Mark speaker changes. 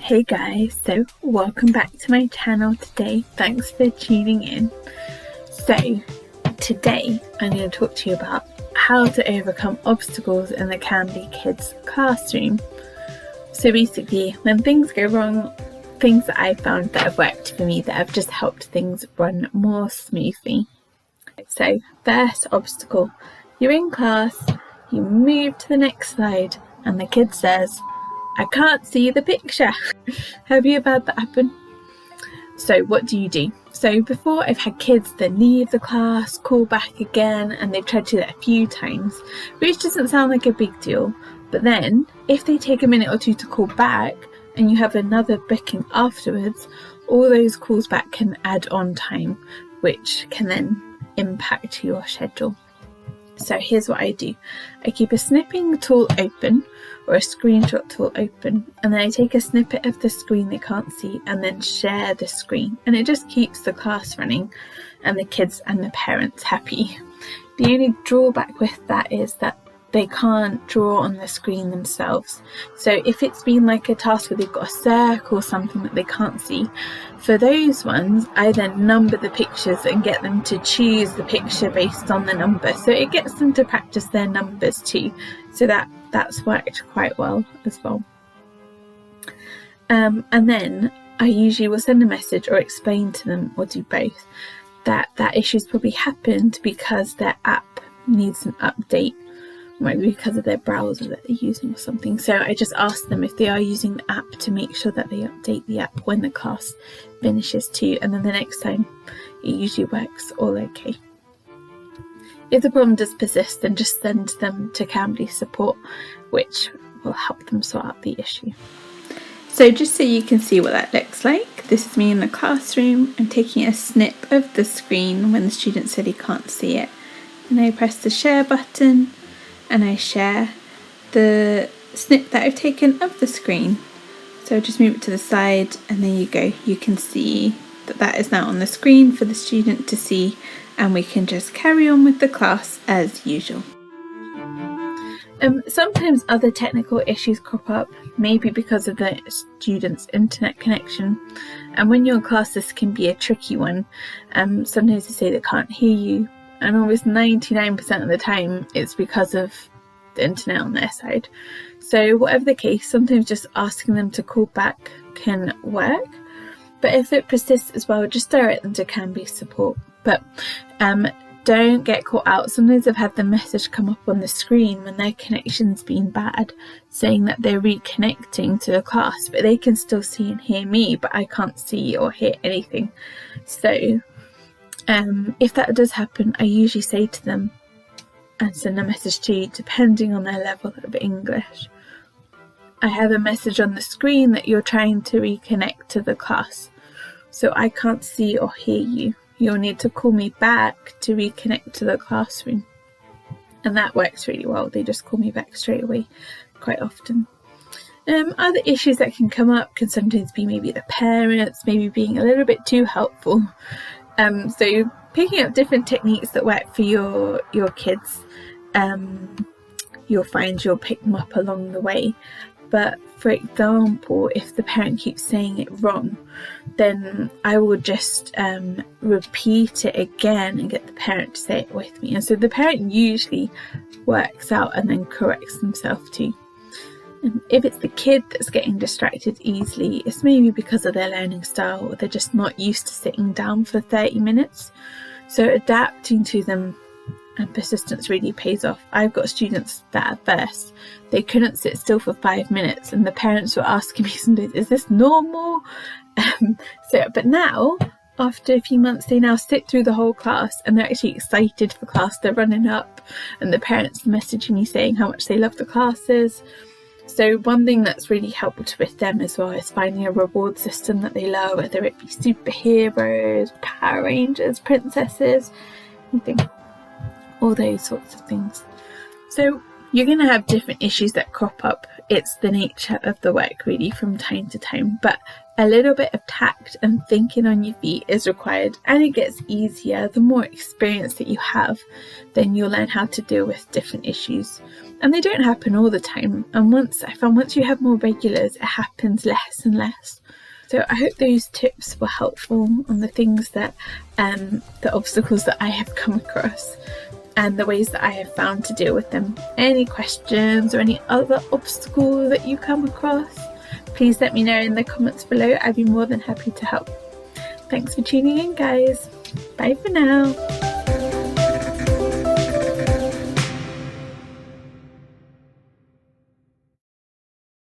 Speaker 1: Hey guys, so welcome back to my channel today. Thanks for tuning in. So today I'm going to talk to you about how to overcome obstacles in the Cambly Kids Classroom. So basically, when things go wrong, things that I've found that have worked for me, that have just helped things run more smoothly. So first obstacle, you're in class, you move to the next slide and the kid says, "I can't see the picture." Have you ever had that happen? So what do you do? So before, I've had kids that leave the class, call back again, and they've tried to do that a few times, which doesn't sound like a big deal. But then if they take a minute or two to call back and you have another booking afterwards, all those calls back can add on time, which can then impact your schedule. So here's what I do. I keep a snipping tool open, or a screenshot tool open, and then I take a snippet of the screen they can't see and then share the screen, and it just keeps the class running and the kids and the parents happy. The only drawback with that is that they can't draw on the screen themselves. So if it's been like a task where they've got a circle or something that they can't see, for those ones I then number the pictures and get them to choose the picture based on the number, so it gets them to practice their numbers too. So that's worked quite well as well. And then I usually will send a message or explain to them, or do both, that issue's probably happened because their app needs an update, maybe because of their browser that they're using or something. So I just ask them if they are using the app to make sure that they update the app when the class finishes too, and then the next time it usually works all okay. If the problem does persist, then just send them to Cambly support, which will help them sort out the issue. So just so you can see what that looks like, this is me in the classroom. I'm taking a snip of the screen when the student said he can't see it, and I press the share button and I share the snip that I've taken of the screen. So just move it to the side and there you go. You can see that is now on the screen for the student to see, and we can just carry on with the class as usual. Sometimes other technical issues crop up, maybe because of the student's internet connection, and when you're in class this can be a tricky one. Sometimes they say they can't hear you, and almost 99% of the time it's because of the internet on their side. So whatever the case, sometimes just asking them to call back can work, but if it persists as well, just direct them to Cambly support. But don't get caught out. Sometimes I've had the message come up on the screen when their connection's been bad, saying that they're reconnecting to the class, but they can still see and hear me, but I can't see or hear anything. So if that does happen, I usually say to them and send a message to you, depending on their level of English, I have a message on the screen that you're trying to reconnect to the class, so I can't see or hear you. You'll need to call me back to reconnect to the classroom. And that works really well. They just call me back straight away quite often. Other issues that can come up can sometimes be maybe the parents maybe being a little bit too helpful. So picking up different techniques that work for your kids, you'll find you'll pick them up along the way. But for example, if the parent keeps saying it wrong, then I will just repeat it again and get the parent to say it with me. And so the parent usually works out and then corrects themselves too. And if it's the kid that's getting distracted easily, it's maybe because of their learning style, or they're just not used to sitting down for 30 minutes. So adapting to them and persistence really pays off. I've got students that at first they couldn't sit still for 5 minutes, and the parents were asking me sometimes, is this normal? But now, after a few months, they now sit through the whole class and they're actually excited for class. They're running up and the parents messaging me saying how much they love the classes. So one thing that's really helped with them as well is finding a reward system that they love, whether it be superheroes, Power Rangers, princesses, anything, all those sorts of things. So you're going to have different issues that crop up. It's the nature of the work really from time to time, but a little bit of tact and thinking on your feet is required, and it gets easier the more experience that you have. Then you'll learn how to deal with different issues, and they don't happen all the time, and once you have more regulars, it happens less and less. So I hope those tips were helpful on the things that the obstacles that I have come across and the ways that I have found to deal with them. Any questions or any other obstacle that you come across, please let me know in the comments below. I'd be more than happy to help. Thanks for tuning in, guys. Bye for now.